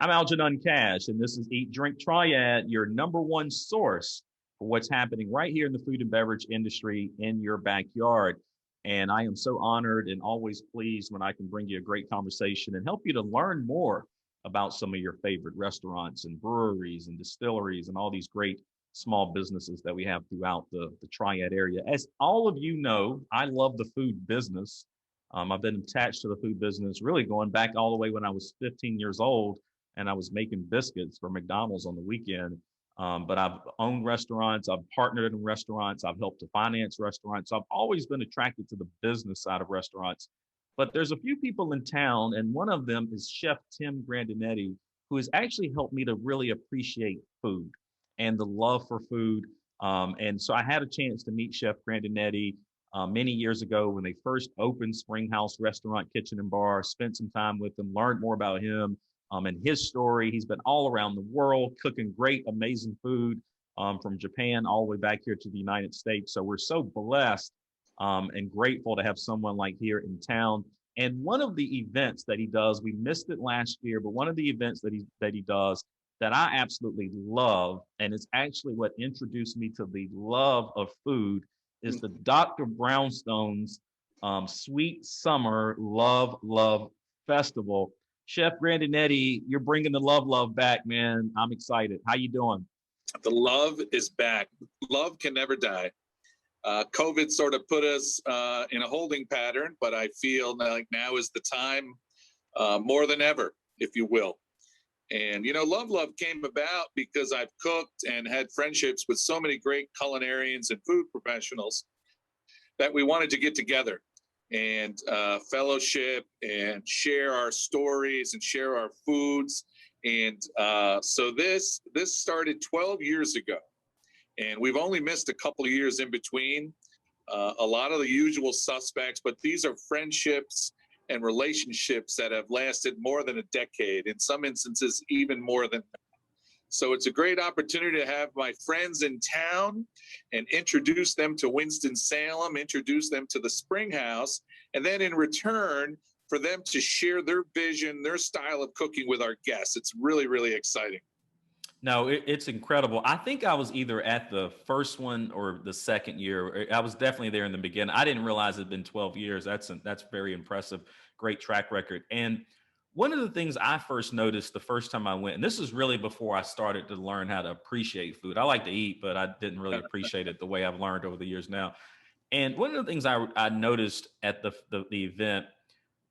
I'm Algenon Cash, and this is Eat Drink Triad, your number one source for what's happening right here in the food and beverage industry in your backyard. And I am so honored and always pleased when I can bring you a great conversation and help you to learn more about some of your favorite restaurants and breweries and distilleries and all these great small businesses that we have throughout the Triad area. As all of you know, I love the food business. I've been attached to the food business really going back all the way when I was 15 years old and I was making biscuits for McDonald's on the weekend. But I've owned restaurants, I've partnered in restaurants, I've helped to finance restaurants. So I've always been attracted to the business side of restaurants. But there's a few people in town, and one of them is Chef Tim Grandinetti, who has actually helped me to really appreciate food and the love for food. And so I had a chance to meet Chef Grandinetti many years ago when they first opened Springhouse Restaurant, Kitchen and Bar, spent some time with him, learned more about him and his story. He's been all around the world cooking great, amazing food from Japan all the way back here to the United States. So we're so blessed and grateful to have someone like here in town. And one of the events that he does, we missed it last year, but one of the events that he does that I absolutely love, and it's actually what introduced me to the love of food, is the Dr. Brownstone's Sweet Summer Luv Luv Festival. Chef Grandinetti, you're bringing the Luv Luv back, man. I'm excited. How you doing? The love is back. Love can never die. COVID sort of put us in a holding pattern, but I feel like now is the time more than ever, if you will. And, you know, Luv Luv came about because I've cooked and had friendships with so many great culinarians and food professionals that we wanted to get together and fellowship and share our stories and share our foods. And so this started 12 years ago, and we've only missed a couple of years in between. A lot of the usual suspects, but these are friendships and relationships that have lasted more than a decade, in some instances, even more than that. So it's a great opportunity to have my friends in town and introduce them to Winston-Salem, introduce them to the Springhouse, and then in return, for them to share their vision, their style of cooking with our guests. It's really, really exciting. No, it's incredible. I think I was either at the first one or the second year. I was definitely there in the beginning. I didn't realize it'd been 12 years. That's very impressive. Great track record. And one of the things I first noticed the first time I went, and this is really before I started to learn how to appreciate food. I like to eat, but I didn't really appreciate it the way I've learned over the years now. And one of the things I noticed at the event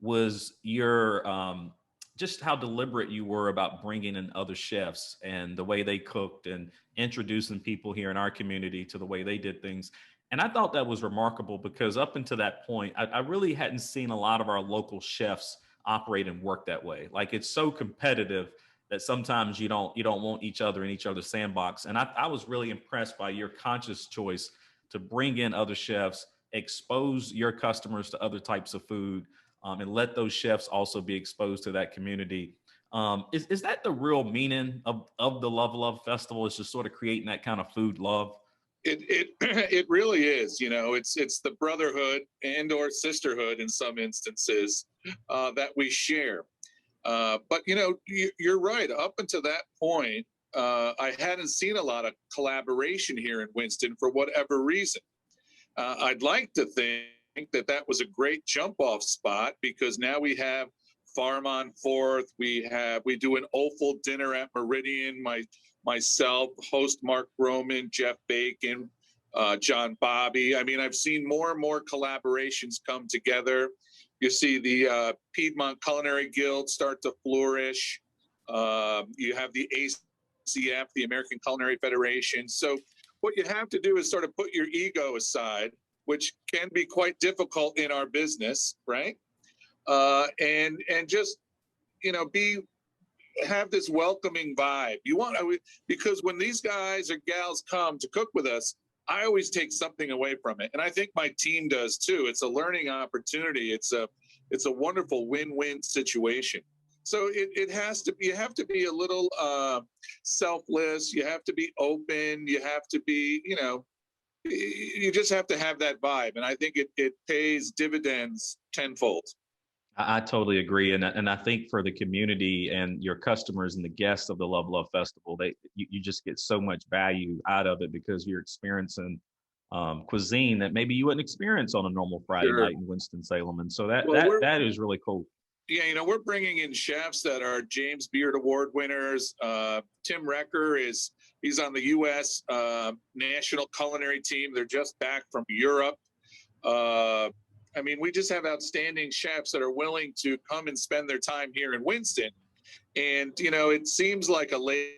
was your just how deliberate you were about bringing in other chefs and the way they cooked and introducing people here in our community to the way they did things. And I thought that was remarkable because up until that point, I really hadn't seen a lot of our local chefs operate and work that way. Like it's so competitive that sometimes you don't want each other in each other's sandbox. And I was really impressed by your conscious choice to bring in other chefs, expose your customers to other types of food, and let those chefs also be exposed to that community. Is that the real meaning of the Luv Luv Festival? Is just sort of creating that kind of food love? It really is. You know, it's the brotherhood and or sisterhood in some instances that we share. But you know, you're right. Up until that point, I hadn't seen a lot of collaboration here in Winston for whatever reason. I'd like to think that was a great jump off spot because now we have Farm on Fourth. We do an Offal dinner at Meridian. Myself, host Mark Roman, Jeff Bacon, John Bobby. I mean, I've seen more and more collaborations come together. You see the Piedmont Culinary Guild start to flourish. You have the ACF, the American Culinary Federation. So what you have to do is sort of put your ego aside, which can be quite difficult in our business, right? And just, you know, have this welcoming vibe. Because when these guys or gals come to cook with us, I always take something away from it. And I think my team does too. It's a learning opportunity. It's a wonderful win-win situation. So it has to be, you have to be a little selfless. You have to be open. You have to be, you know, you just have to have that vibe. And I think it pays dividends tenfold. I totally agree, and I think for the community and your customers and the guests of the Love Love Festival, you just get so much value out of it because you're experiencing cuisine that maybe you wouldn't experience on a normal Friday Sure. night in Winston Salem, and so that Well, that we're that is really cool. yeah, we're bringing in chefs that are James Beard Award winners. Tim Recker he's on the U.S. National Culinary Team. They're just back from Europe. I mean, we just have outstanding chefs that are willing to come and spend their time here in Winston. And it seems like a laid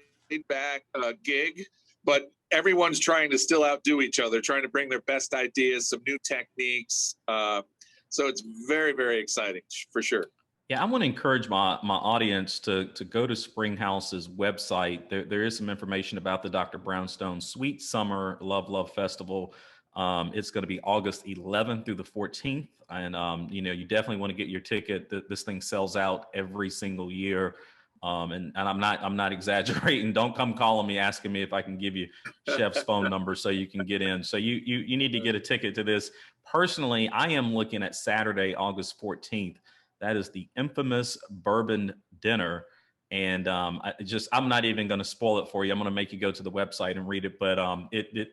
back gig, but everyone's trying to still outdo each other, trying to bring their best ideas, some new techniques. So it's very, very exciting for sure. Yeah, I want to encourage my audience to go to Springhouse's website. There is some information about the Dr. Brownstone Sweet Summer Love Love Festival. It's going to be August 11th through the 14th, and you definitely want to get your ticket. This thing sells out every single year, and I'm not exaggerating. Don't come calling me asking me if I can give you Chef's phone number so you can get in. So you need to get a ticket to this. Personally, I am looking at Saturday, August 14th. That is the infamous bourbon dinner. And I'm not even going to spoil it for you. I'm going to make you go to the website and read it. But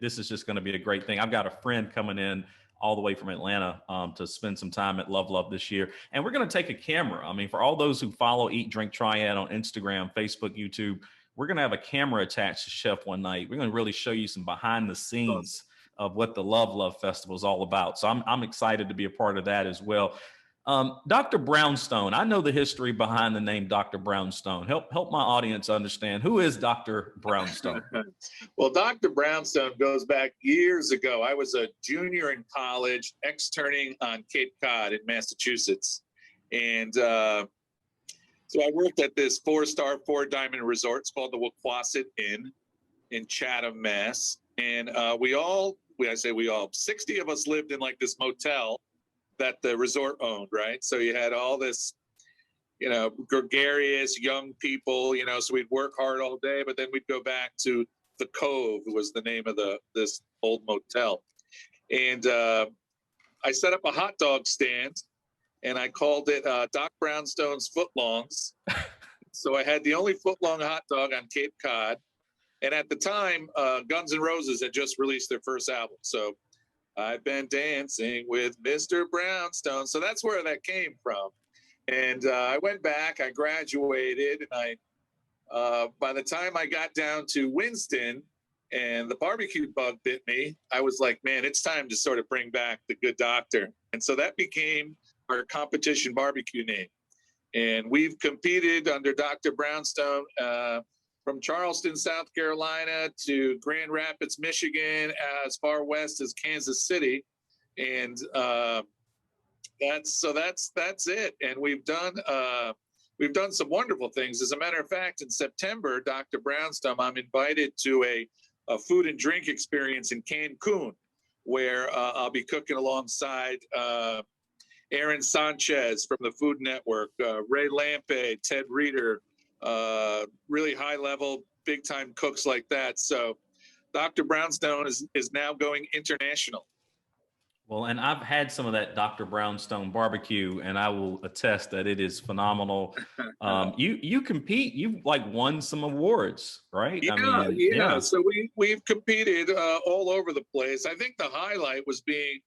this is just going to be a great thing. I've got a friend coming in all the way from Atlanta to spend some time at Love Love this year. And we're going to take a camera. I mean, for all those who follow Eat, Drink, Triad on Instagram, Facebook, YouTube, we're going to have a camera attached to Chef one night. We're going to really show you some behind the scenes of what the Love Love Festival is all about. So I'm excited to be a part of that as well. Dr. Brownstone, I know the history behind the name Dr. Brownstone. Help my audience understand, who is Dr. Brownstone? Well, Dr. Brownstone goes back years ago. I was a junior in college, externing on Cape Cod in Massachusetts. And so I worked at this 4-star, 4-diamond resort. It's called the Wequassett Inn in Chatham, Mass. And I say we all, 60 of us lived in like this motel that the resort owned, right? So you had all this, gregarious young people, so we'd work hard all day, but then we'd go back to the Cove, was the name of this old motel. And I set up a hot dog stand and I called it Doc Brownstone's Footlongs. So I had the only footlong hot dog on Cape Cod. And at the time, Guns N' Roses had just released their first album. So I've been dancing with Mr. Brownstone. So that's where that came from. And I went back, I graduated, and by the time I got down to Winston and the barbecue bug bit me, I was like, man, it's time to sort of bring back the good doctor. And so that became our competition barbecue name. And we've competed under Dr. Brownstone from Charleston, South Carolina to Grand Rapids, Michigan, as far west as Kansas City. And that's it. And we've done some wonderful things. As a matter of fact, in September, Dr. Brownstone, I'm invited to a food and drink experience in Cancun, where I'll be cooking alongside Aaron Sanchez from the Food Network, Ray Lampe, Ted Reeder, really high level, big time cooks like that. So Dr. Brownstone is now going international. Well, and I've had some of that Dr. Brownstone barbecue, and I will attest that it is phenomenal. You compete, you've like won some awards, right? Yeah. So we've competed all over the place. I think the highlight was being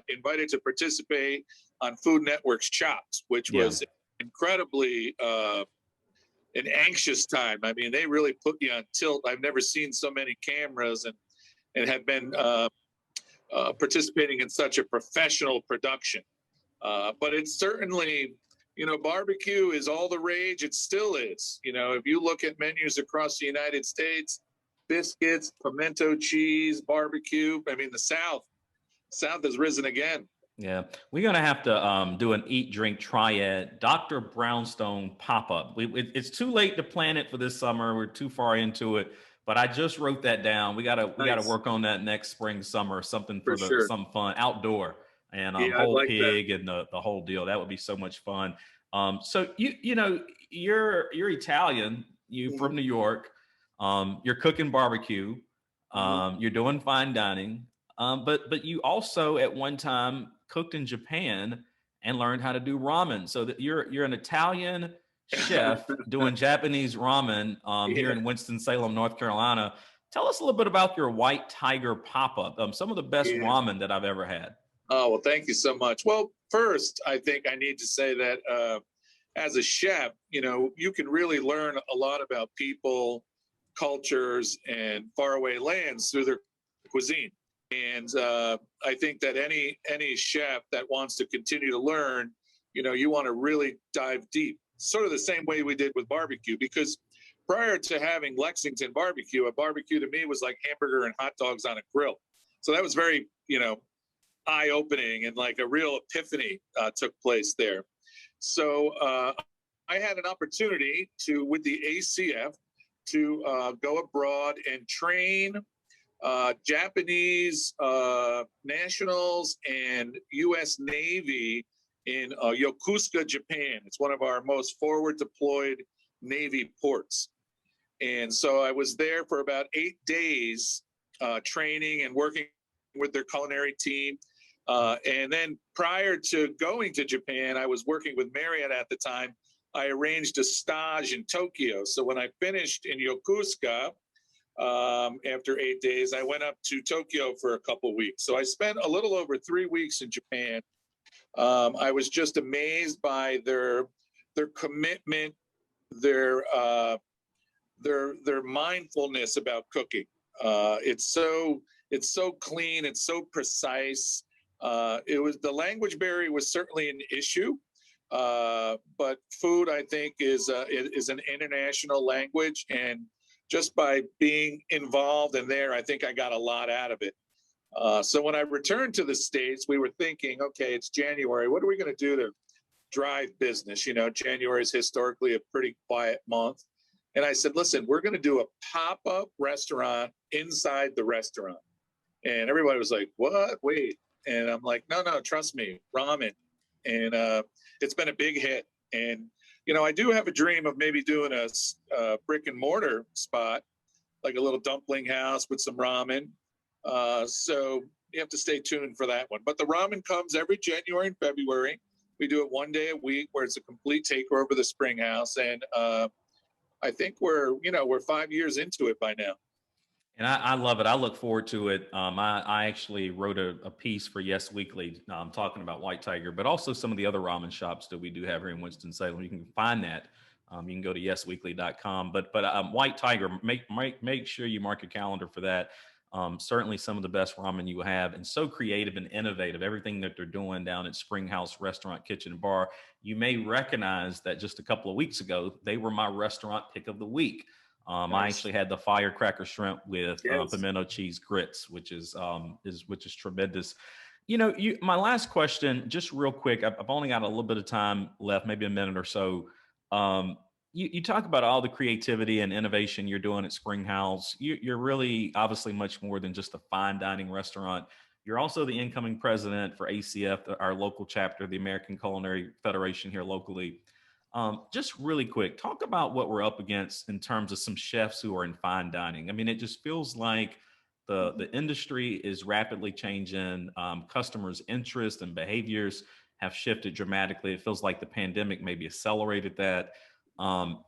invited to participate on Food Network's Chopped, which was incredibly an anxious time. I mean, they really put you on tilt. I've never seen so many cameras and have been participating in such a professional production. But it's certainly, barbecue is all the rage. It still is. If you look at menus across the United States, biscuits, pimento cheese, barbecue. I mean, the South has risen again. Yeah, we're gonna have to do an Eat, Drink, Triad Dr. Brownstone pop-up. It's too late to plan it for this summer. We're too far into it. But I just wrote that down. We gotta work on that next spring, summer, something for some fun outdoor and whole like pig that. And the whole deal. That would be so much fun. So you're Italian. You from New York. You're cooking barbecue. You're doing fine dining. But you also at one time cooked in Japan and learned how to do ramen. So that you're an Italian chef doing Japanese ramen here Yeah. in Winston-Salem, North Carolina. Tell us a little bit about your White Tiger pop-up. Some of the best Yeah. ramen that I've ever had. Oh, well, thank you so much. Well, first, I think I need to say that as a chef, you can really learn a lot about people, cultures, and faraway lands through their cuisine. And I think that any chef that wants to continue to learn, you want to really dive deep. Sort of the same way we did with barbecue, because prior to having Lexington barbecue, a barbecue to me was like hamburger and hot dogs on a grill. So that was very, eye-opening, and like a real epiphany took place there. So I had an opportunity with the ACF to go abroad and train Japanese nationals and U.S. Navy in Yokosuka, Japan. It's one of our most forward deployed Navy ports. And so I was there for about 8 days training and working with their culinary team. And then prior to going to Japan, I was working with Marriott at the time. I arranged a stage in Tokyo. So when I finished in Yokosuka, after 8 days, I went up to Tokyo for a couple of weeks. So I spent a little over 3 weeks in Japan. I was just amazed by their commitment, their mindfulness about cooking. It's so clean, it's so precise. The language barrier was certainly an issue, but food, I think, is an international language, and just by being involved in there, I think I got a lot out of it. So when I returned to the States, we were thinking, okay, it's January. What are we going to do to drive business? January is historically a pretty quiet month. And I said, listen, we're going to do a pop-up restaurant inside the restaurant. And everybody was like, what? Wait. And I'm like, no, trust me, ramen. And it's been a big hit. And, I do have a dream of maybe doing a brick and mortar spot, like a little dumpling house with some ramen. So you have to stay tuned for that one. But the ramen comes every January and February. We do it one day a week, where it's a complete takeover of the Spring House. And I think we're 5 years into it by now. And I love it. I look forward to it. I actually wrote a piece for Yes Weekly talking about White Tiger, but also some of the other ramen shops that we do have here in Winston-Salem. You can find that. You can go to yesweekly.com. But White Tiger, make sure you mark your calendar for that. Certainly some of the best ramen you will have, and so creative and innovative. Everything that they're doing down at Spring House Restaurant, Kitchen, and Bar. You may recognize that just a couple of weeks ago, they were my restaurant pick of the week. Nice. I actually had the firecracker shrimp with Yes. pimento cheese grits, which is tremendous. My last question, just real quick. I've only got a little bit of time left, maybe a minute or so. You talk about all the creativity and innovation you're doing at Spring House. You're really obviously much more than just a fine dining restaurant. You're also the incoming president for ACF, our local chapter, the American Culinary Federation here locally. Just really quick, talk about what we're up against in terms of some chefs who are in fine dining. I mean, it just feels like the industry is rapidly changing. Customers' interests and behaviors have shifted dramatically. It feels like the pandemic maybe accelerated that.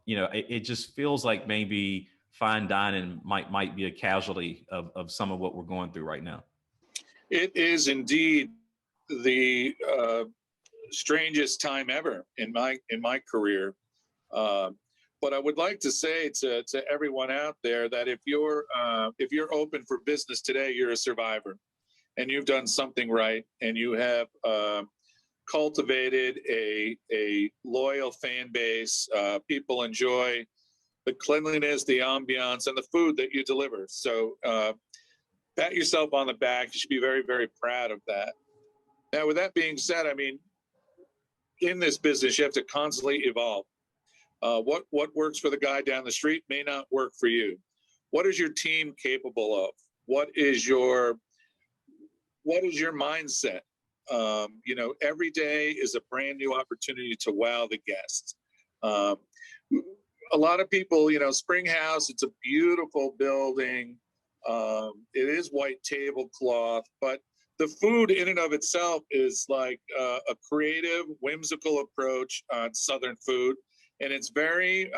It just feels like maybe fine dining might be a casualty of some of what we're going through right now. It is indeed the strangest time ever in my career. But I would like to say to everyone out there that if you're open for business today, you're a survivor, and you've done something right, and you have cultivated a loyal fan base. People enjoy the cleanliness, the ambiance, and the food that you deliver. So pat yourself on the back. You should be very, very proud of that. Now, with that being said, I mean, in this business, you have to constantly evolve. What works for the guy down the street may not work for you. What is your team capable of? What is your mindset? Every day is a brand new opportunity to wow the guest. A lot of people, Spring House, it's a beautiful building. It is white tablecloth, but the food in and of itself is like a creative, whimsical approach on Southern food. And it's very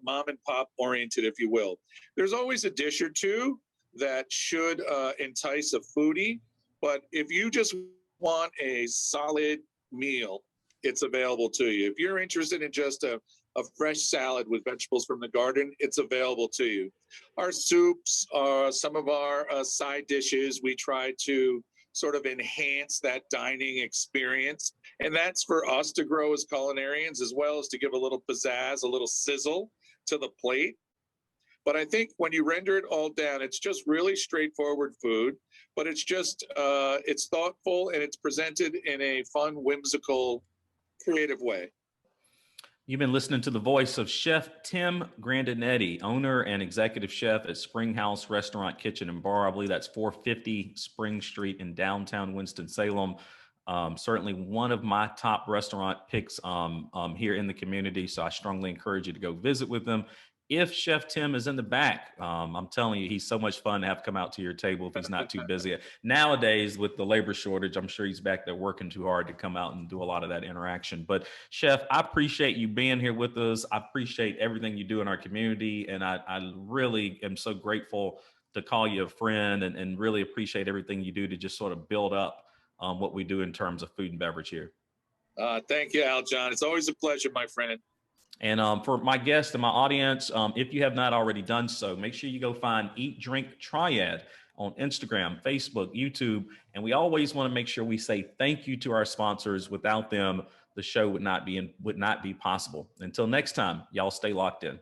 mom and pop oriented, if you will. There's always a dish or two that should entice a foodie. But if you just want a solid meal, it's available to you. If you're interested in just a fresh salad with vegetables from the garden, it's available to you. Our soups, some of our side dishes, we try to sort of enhance that dining experience. And that's for us to grow as culinarians, as well as to give a little pizzazz, a little sizzle to the plate. But I think when you render it all down, it's just really straightforward food, but it's just, it's thoughtful and it's presented in a fun, whimsical, creative way. You've been listening to the voice of Chef Tim Grandinetti, owner and executive chef at Spring House Restaurant, Kitchen, and Bar. I believe that's 450 Spring Street in downtown Winston-Salem. Certainly one of my top restaurant picks here in the community. So I strongly encourage you to go visit with them. If Chef Tim is in the back, I'm telling you, he's so much fun to have come out to your table if he's not too busy. Nowadays, with the labor shortage, I'm sure he's back there working too hard to come out and do a lot of that interaction. But Chef, I appreciate you being here with us. I appreciate everything you do in our community. And I really am so grateful to call you a friend and really appreciate everything you do to just sort of build up what we do in terms of food and beverage here. Thank you, Algenon. It's always a pleasure, my friend. And for my guests and my audience, if you have not already done so, make sure you go find Eat, Drink, Triad on Instagram, Facebook, YouTube. And we always want to make sure we say thank you to our sponsors. Without them, the show would not be possible. Until next time, y'all stay locked in.